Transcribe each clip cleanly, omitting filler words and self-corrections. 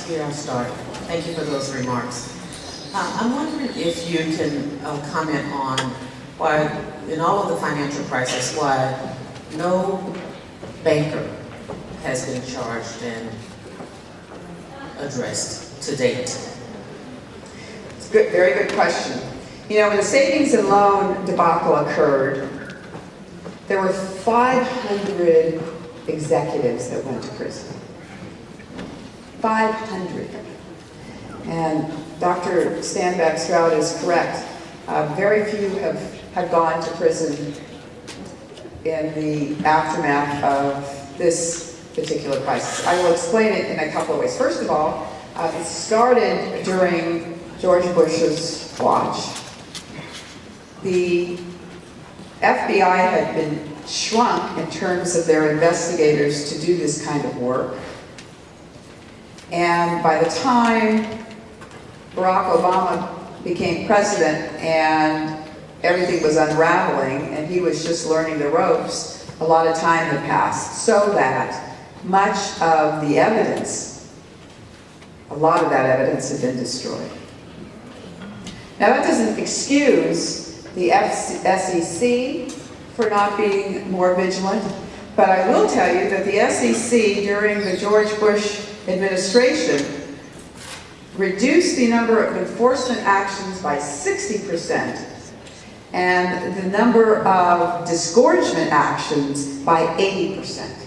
here I'll start. Thank you for those remarks. I'm wondering if you can comment on why, in all of the financial crisis, why no banker has been charged and addressed to date. It's a good, very good question. You know, when the savings and loan debacle occurred, there were 500 executives that went to prison. 500. And Dr. Stanback-Stroud is correct. Very few have gone to prison in the aftermath of this particular crisis. I will explain it in a couple of ways. First of all, it started during George Bush's watch. The FBI had been shrunk in terms of their investigators to do this kind of work. And by the time Barack Obama became president and everything was unraveling and he was just learning the ropes, a lot of time had passed, so that much of the evidence, a lot of that evidence had been destroyed. Now that doesn't excuse the SEC for not being more vigilant, but I will tell you that the SEC during the George Bush administration reduced the number of enforcement actions by 60% and the number of disgorgement actions by 80%.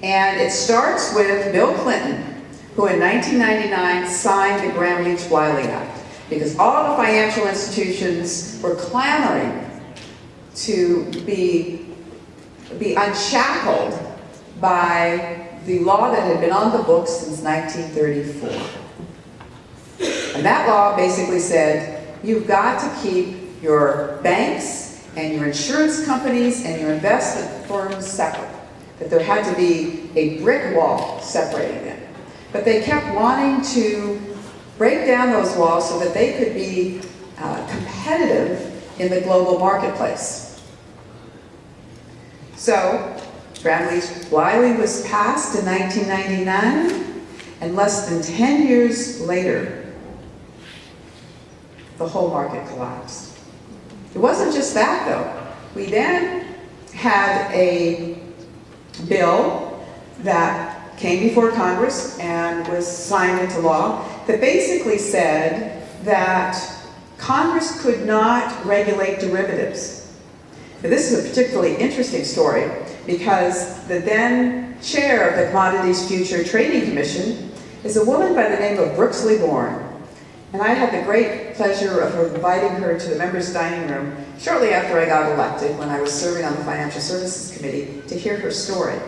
And it starts with Bill Clinton, who in 1999 signed the Gramm-Leach-Bliley Act, because all the financial institutions were clamoring to be unshackled by the law that had been on the books since 1934. And that law basically said, you've got to keep your banks and your insurance companies and your investment firms separate. That there had to be a brick wall separating them. But they kept wanting to break down those walls so that they could be competitive in the global marketplace. So, Gramm-Leach-Bliley was passed in 1999, and less than 10 years later, the whole market collapsed. It wasn't just that, though. We then had a bill that came before Congress and was signed into law that basically said that Congress could not regulate derivatives. Now, this is a particularly interesting story because the then chair of the Commodities Future Trading Commission is a woman by the name of Brooksley Born. And I had the great pleasure of inviting her to the members' dining room shortly after I got elected when I was serving on the Financial Services Committee to hear her story.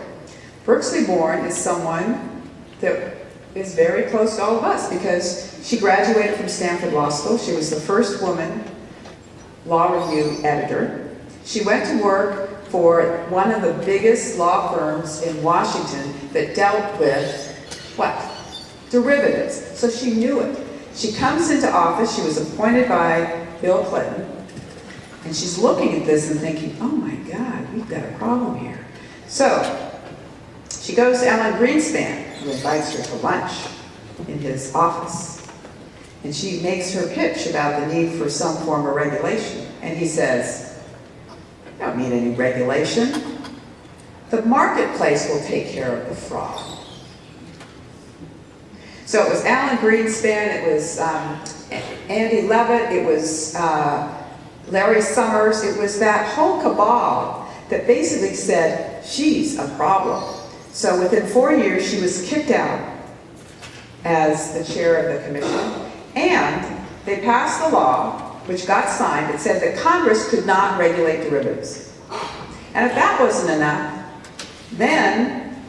Brooksley Born is someone that is very close to all of us because she graduated from Stanford Law School. She was the first woman law review editor. She went to work for one of the biggest law firms in Washington that dealt with, what? Derivatives. So she knew it. She comes into office, she was appointed by Bill Clinton, and she's looking at this and thinking, oh my God, we've got a problem here. So she goes to Alan Greenspan, who invites her to lunch in his office. And she makes her pitch about the need for some form of regulation. And he says, I don't need any regulation. The marketplace will take care of the fraud. So it was Alan Greenspan, it was Andy Levitt, it was Larry Summers, it was that whole cabal that basically said, she's a problem. So within 4 years, she was kicked out as the chair of the commission, and they passed the law, which got signed, that said that Congress could not regulate derivatives. And if that wasn't enough, then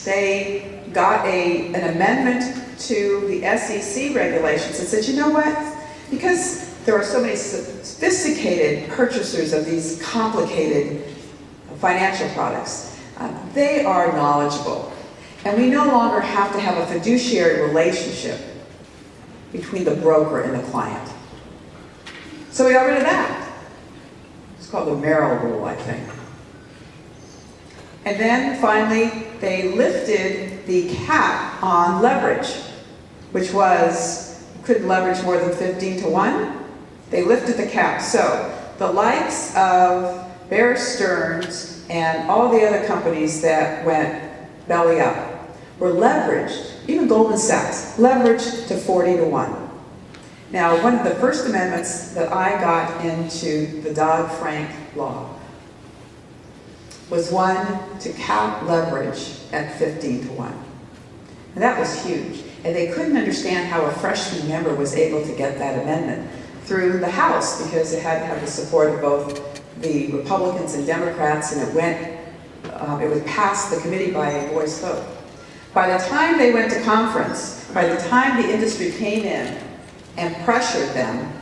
they got an amendment to the SEC regulations and said, you know what? Because there are so many sophisticated purchasers of these complicated financial products, they are knowledgeable. And we no longer have to have a fiduciary relationship between the broker and the client. So we got rid of that. It's called the Merrill Rule, I think. And then finally, they lifted the cap on leverage, which was, couldn't leverage more than 15 to 1. They lifted the cap. So the likes of Bear Stearns and all the other companies that went belly up were leveraged, even Goldman Sachs, leveraged to 40 to 1. Now, one of the first amendments that I got into the Dodd-Frank law was one to cap leverage at 15 to 1. And that was huge. And they couldn't understand how a freshman member was able to get that amendment through the House, because it had to have the support of both the Republicans and Democrats, and it was passed the committee by a voice vote. By the time they went to conference, by the time the industry came in and pressured them,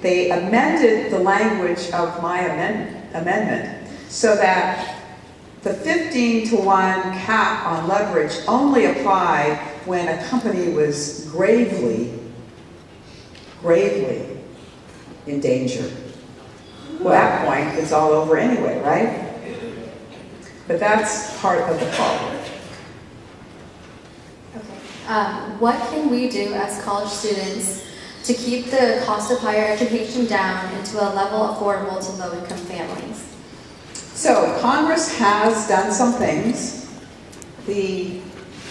they amended the language of my amendment so that the 15 to 1 cap on leverage only applied when a company was gravely in danger. Well, at that point, it's all over anyway, right? But that's part of the problem. Okay. What can we do as college students to keep the cost of higher education down and to a level affordable to low-income families? So Congress has done some things. The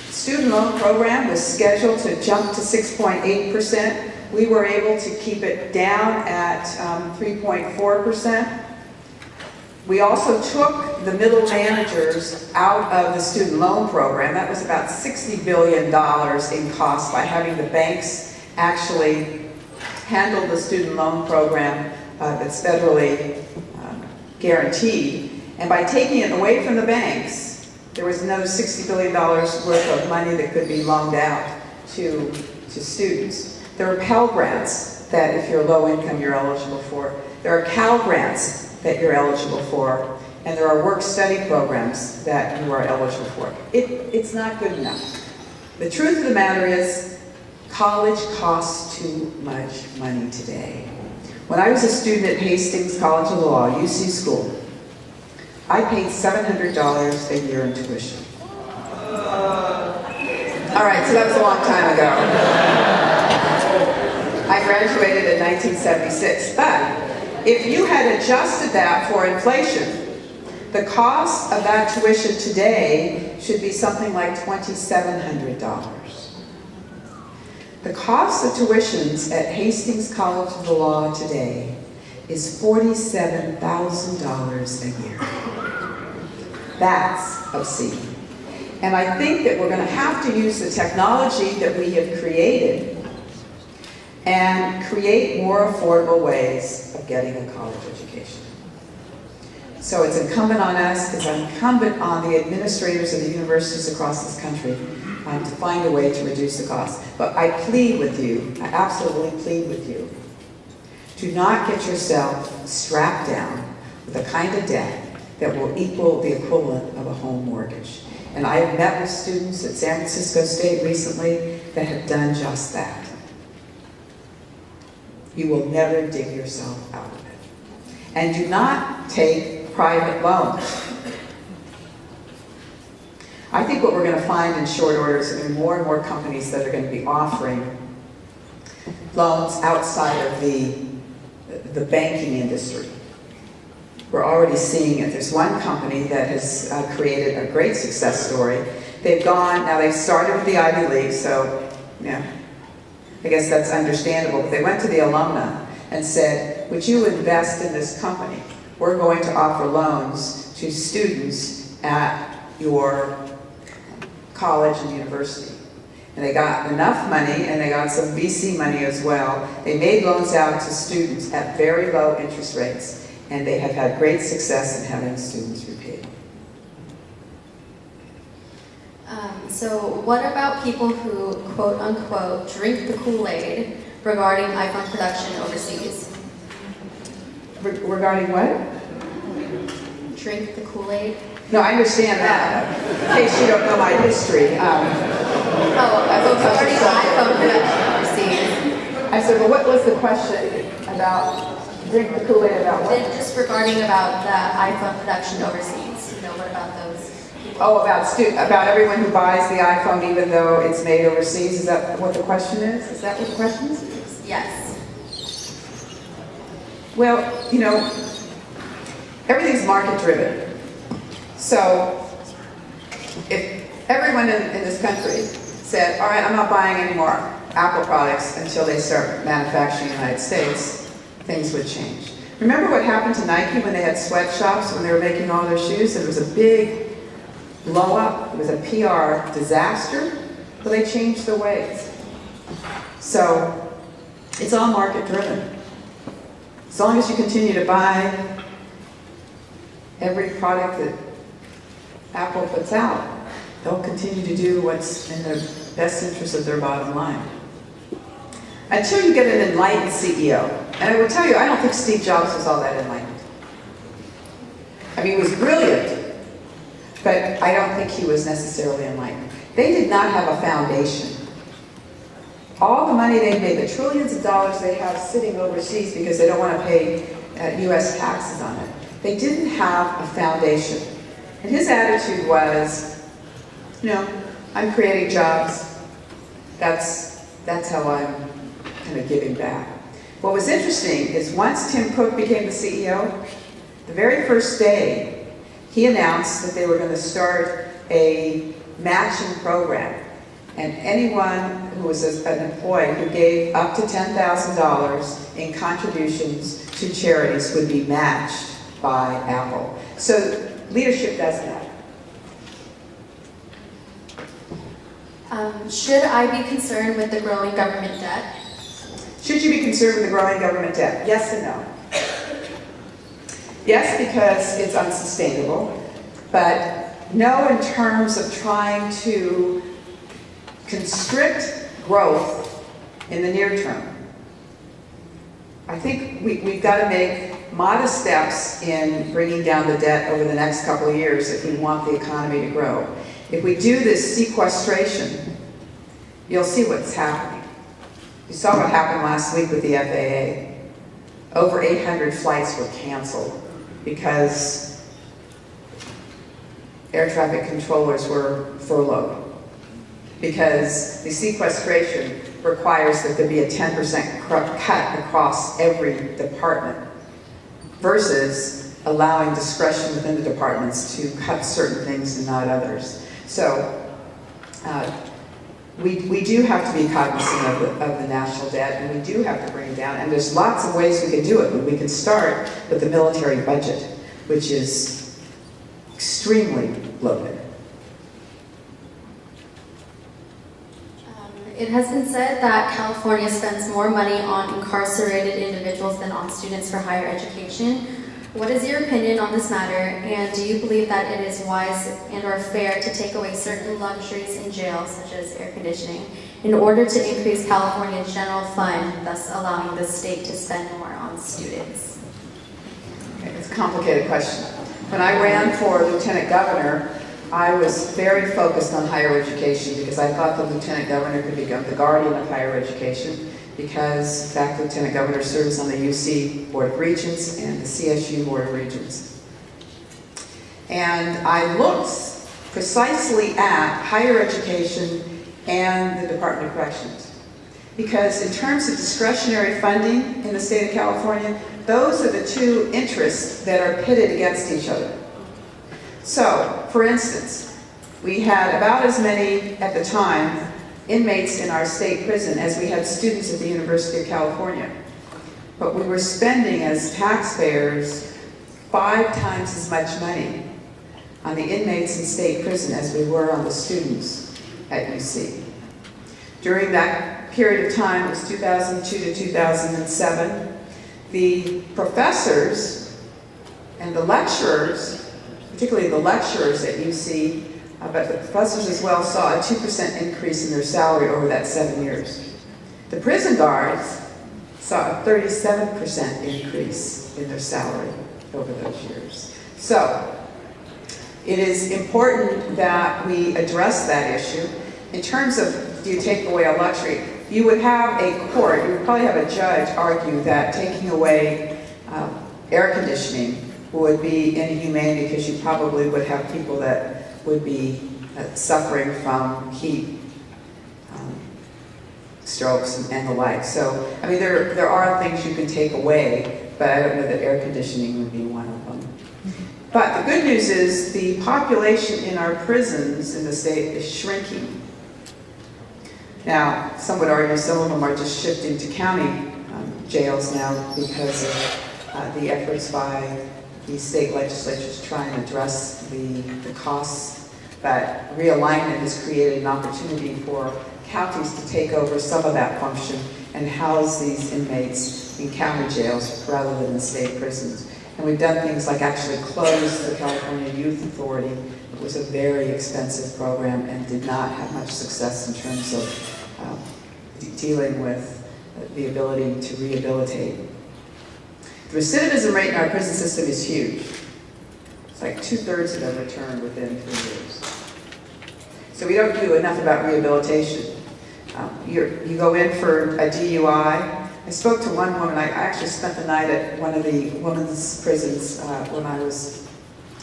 student loan program was scheduled to jump to 6.8%. We were able to keep it down at 3.4%. We also took the middle managers out of the student loan program. That was about $60 billion in cost by having the banks actually handle the student loan program that's federally guaranteed. And by taking it away from the banks, there was no $60 billion worth of money that could be loaned out to students. There are Pell Grants that if you're low income you're eligible for. There are Cal Grants that you're eligible for. And there are work-study programs that you are eligible for. It's not good enough. The truth of the matter is, college costs too much money today. When I was a student at Hastings College of Law, UC School, I paid $700 a year in tuition. All right, so that was a long time ago. I graduated in 1976, but if you had adjusted that for inflation, the cost of that tuition today should be something like $2,700. The cost of tuitions at Hastings College of the Law today is $47,000 a year. That's obscene. And I think that we're going to have to use the technology that we have created and create more affordable ways of getting a college education. So it's incumbent on us, it's incumbent on the administrators of the universities across this country to find a way to reduce the cost. But I plead with you, I absolutely plead with you, do not get yourself strapped down with a kind of debt that will equal the equivalent of a home mortgage. And I have met with students at San Francisco State recently that have done just that. You will never dig yourself out of it. And do not take private loans. I think what we're going to find in short order is there are more and more companies that are going to be offering loans outside of the banking industry. We're already seeing it. There's one company that has created a great success story. They've started with the Ivy League, so yeah, I guess that's understandable. But they went to the alumna and said, would you invest in this company? We're going to offer loans to students at your college and university. And they got enough money, and they got some VC money as well. They made loans out to students at very low interest rates, and they have had great success in having students repay. So what about people who, quote unquote, drink the Kool-Aid regarding iPhone production overseas? Regarding what? Drink the Kool-Aid? No, I understand that. In case you don't know my history. Regarding iPhone production overseas. I said, well, what was the question about drink the Kool-Aid about what? Just regarding about the iPhone production overseas. What about those Oh, about everyone who buys the iPhone even though it's made overseas? Is that what the question is? Is that what the question is? Yes. Well, you know, everything's market driven. So if everyone in this country said, all right, I'm not buying any more Apple products until they start manufacturing in the United States, things would change. Remember what happened to Nike when they had sweatshops when they were making all their shoes? There was a big blow up. It was a PR disaster, but they changed their ways. So it's all market driven. As long as you continue to buy every product that Apple puts out, they'll continue to do what's in the best interest of their bottom line. Until you get an enlightened CEO. And I will tell you, I don't think Steve Jobs was all that enlightened. I mean, he was brilliant, but I don't think he was necessarily enlightened. They did not have a foundation. All the money they made, the trillions of dollars they have sitting overseas because they don't want to pay US taxes on it, they didn't have a foundation. And his attitude was, no, I'm creating jobs. That's how I'm kind of giving back. What was interesting is once Tim Cook became the CEO, the very first day, he announced that they were going to start a matching program. And anyone who was an employee who gave up to $10,000 in contributions to charities would be matched by Apple. So leadership does that. Should I be concerned with the growing government debt? Should you be concerned with the growing government debt? Yes and no. Yes, because it's unsustainable, but no in terms of trying to constrict growth in the near term. I think we've got to make modest steps in bringing down the debt over the next couple of years if we want the economy to grow. If we do this sequestration, you'll see what's happening. You saw what happened last week with the FAA. Over 800 flights were canceled because air traffic controllers were furloughed. Because the sequestration requires that there be a 10% cut across every department versus allowing discretion within the departments to cut certain things and not others. So we do have to be cognizant of the national debt, and we do have to bring it down. And there's lots of ways we can do it. We can start with the military budget, which is extremely loaded. It has been said that California spends more money on incarcerated individuals than on students for higher education. What is your opinion on this matter, and do you believe that it is wise and or fair to take away certain luxuries in jail, such as air conditioning, in order to increase California's general fund, thus allowing the state to spend more on students? Okay, it's a complicated question. When I ran for lieutenant governor, I was very focused on higher education because I thought the lieutenant governor could become the guardian of higher education because, in fact, lieutenant governor serves on the UC Board of Regents and the CSU Board of Regents. And I looked precisely at higher education and the Department of Corrections. Because in terms of discretionary funding in the state of California, those are the two interests that are pitted against each other. So, for instance, we had about as many, at the time, inmates in our state prison as we had students at the University of California. But we were spending as taxpayers 5 times as much money on the inmates in state prison as we were on the students at UC. During that period of time, it was 2002 to 2007, the professors and the lecturers, particularly the lecturers at UC, but the professors as well, saw a 2% increase in their salary over that 7 years. The prison guards saw a 37% increase in their salary over those years. So, it is important that we address that issue. In terms of, do you take away a luxury? You would have a court, you would probably have a judge argue that taking away air conditioning would be inhumane because you probably would have people that would be suffering from heat, strokes, and the like. So, I mean, there are things you can take away, but I don't know that air conditioning would be one of them. But the good news is the population in our prisons in the state is shrinking. Now, some would argue some of them are just shifting to county jails now because of the efforts by the state legislatures to try and address the costs. But realignment has created an opportunity for counties to take over some of that function and house these inmates in county jails rather than the state prisons. And we've done things like actually close the California Youth Authority. It was a very expensive program and did not have much success in terms of dealing with the ability to rehabilitate. The recidivism rate in our prison system is huge. It's like 2/3 of them return within 3 years. So we don't do enough about rehabilitation. You go in for a DUI. I spoke to one woman. I actually spent the night at one of the women's prisons when I was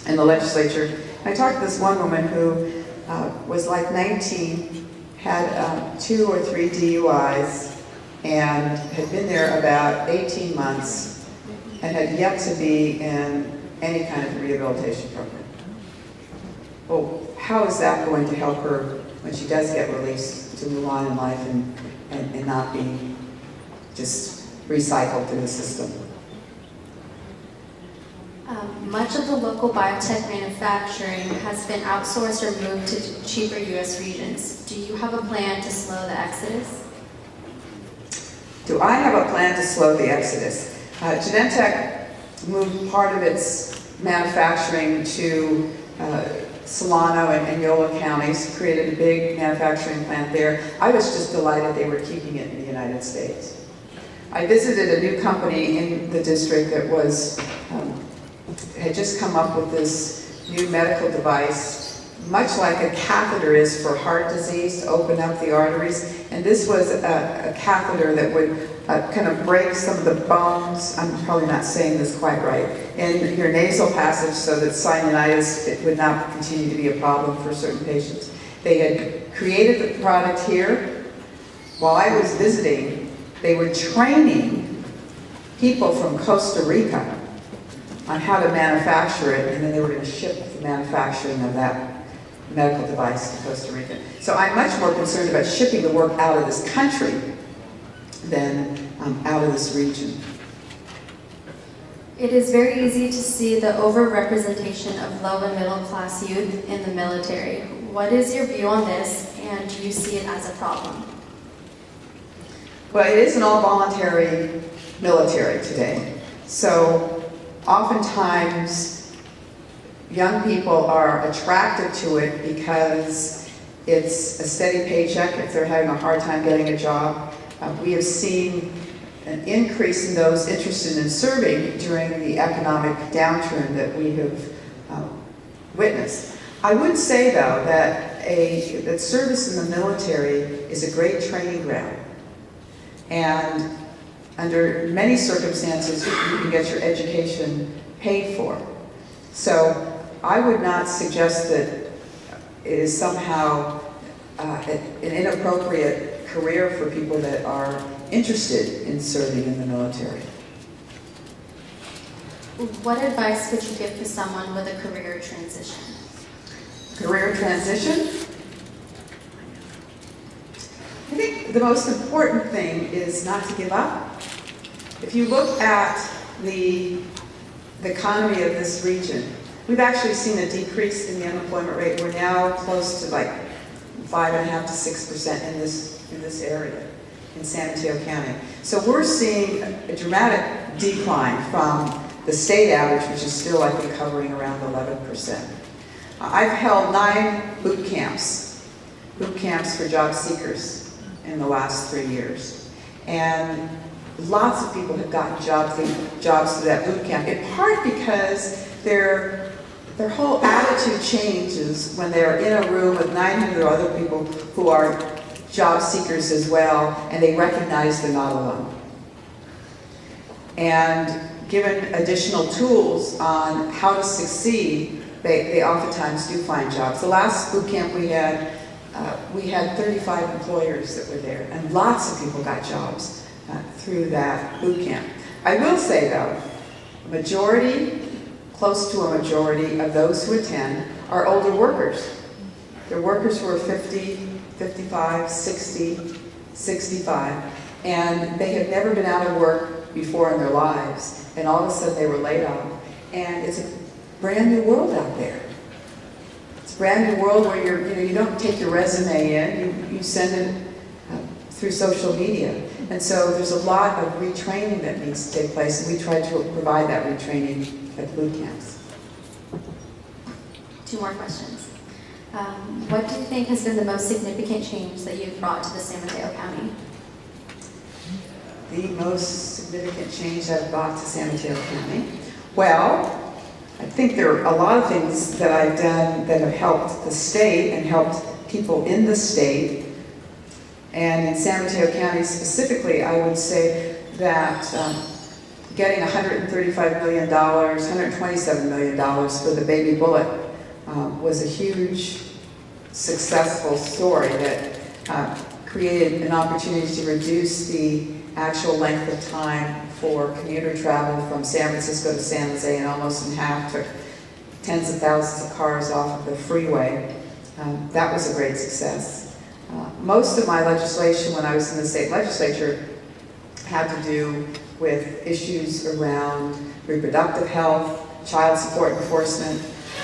in the legislature. I talked to this one woman who was like 19, had 2 or 3 DUIs, and had been there about 18 months, and had yet to be in any kind of rehabilitation program. Well, how is that going to help her when she does get released to move on in life and not be just recycled through the system? Much of the local biotech manufacturing has been outsourced or moved to cheaper U.S. regions. Do you have a plan to slow the exodus? Do I have a plan to slow the exodus? Genentech moved part of its manufacturing to Solano and Yola counties, created a big manufacturing plant there. I was just delighted they were keeping it in the United States. I visited a new company in the district that was had just come up with this new medical device, much like a catheter is for heart disease, to open up the arteries. And this was a catheter that would kind of break some of the bones, I'm probably not saying this quite right, in your nasal passage so that sinusitis it would not continue to be a problem for certain patients. They had created the product here. While I was visiting, they were training people from Costa Rica on how to manufacture it, and then they were going to ship the manufacturing of that medical device to Costa Rica. So I'm much more concerned about shipping the work out of this country than out of this region. It is very easy to see the overrepresentation of low and middle class youth in the military. What is your view on this, and do you see it as a problem? Well, it is an all-voluntary military today. So oftentimes, young people are attracted to it because it's a steady paycheck if they're having a hard time getting a job. We have seen an increase in those interested in serving during the economic downturn that we have witnessed. I would say, though, that service in the military is a great training ground. And under many circumstances, you can get your education paid for. So I would not suggest that it is somehow an inappropriate career for people that are interested in serving in the military. What advice would you give to someone with a career transition? Career transition? I think the most important thing is not to give up. If you look at the economy of this region, we've actually seen a decrease in the unemployment rate. We're now close to like 5.5% to 6% in this area, in San Mateo County. So we're seeing a dramatic decline from the state average, which is still, I think, hovering around 11%. I've held 9 boot camps for job seekers in the last 3 years. And lots of people have gotten jobs through that boot camp, in part because their whole attitude changes when they're in a room with 900 other people who are job seekers as well, and they recognize they're not alone. And given additional tools on how to succeed, they oftentimes do find jobs. The last boot camp we had 35 employers that were there, and lots of people got jobs through that boot camp. I will say though, close to a majority of those who attend are older workers. They're workers who are 50, 55, 60, 65, and they had never been out of work before in their lives, and all of a sudden they were laid off. And it's a brand new world out there. It's a brand new world where you don't take your resume in, you send it through social media. And so there's a lot of retraining that needs to take place, and we try to provide that retraining at the boot camps. 2 more questions. What do you think has been the most significant change that you've brought to the San Mateo County? The most significant change I've brought to San Mateo County? Well, I think there are a lot of things that I've done that have helped the state and helped people in the state. And in San Mateo County specifically, I would say that getting $135 million, $127 million for the baby bullet was a huge successful story that created an opportunity to reduce the actual length of time for commuter travel from San Francisco to San Jose, and almost in half took tens of thousands of cars off of the freeway. That was a great success. Most of my legislation when I was in the state legislature had to do with issues around reproductive health, child support enforcement,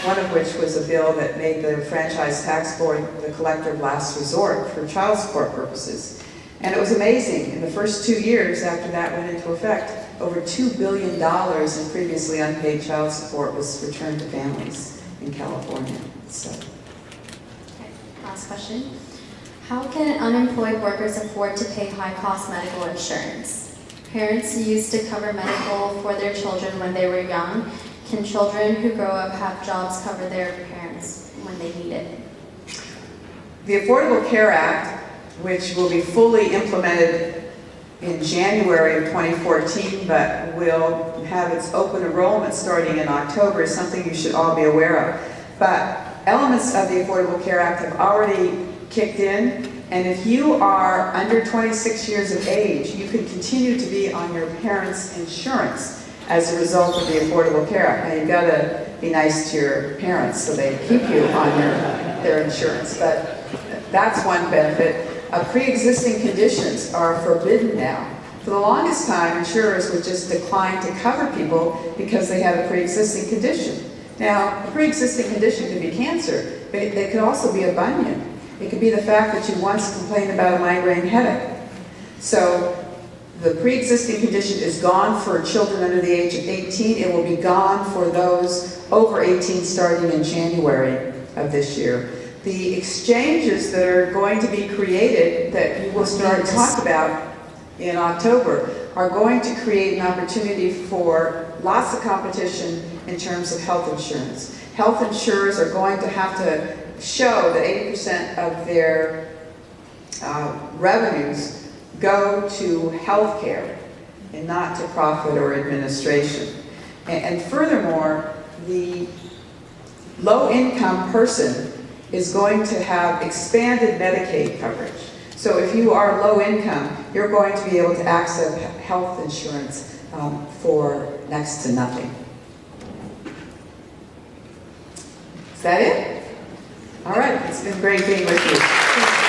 one of which was a bill that made the franchise tax board the collector of last resort for child support purposes. And it was amazing. In the first 2 years after that went into effect, over $2 billion in previously unpaid child support was returned to families in California. Okay, last question. How can unemployed workers afford to pay high-cost medical insurance? Parents used to cover medical for their children when they were young. Can children who grow up have jobs cover their parents when they need it? The Affordable Care Act, which will be fully implemented in January of 2014, but will have its open enrollment starting in October, is something you should all be aware of. But elements of the Affordable Care Act have already kicked in, and if you are under 26 years of age, you can continue to be on your parents' insurance as a result of the Affordable Care Act. Now, you've got to be nice to your parents so they keep you on their insurance, but that's one benefit. Pre-existing conditions are forbidden now. For the longest time, insurers would just decline to cover people because they had a pre-existing condition. Now, a pre-existing condition could be cancer, but it could also be a bunion. It could be the fact that you once complained about a migraine headache. So the pre-existing condition is gone for children under the age of 18. It will be gone for those over 18 starting in January of this year. The exchanges that are going to be created that you will start to talk about in October are going to create an opportunity for lots of competition in terms of health insurance. Health insurers are going to have to show that 80% of their revenues go to health care and not to profit or administration. And furthermore, the low-income person is going to have expanded Medicaid coverage. So if you are low income, you're going to be able to access health insurance for next to nothing. Is that it? All right, it's been great being with you.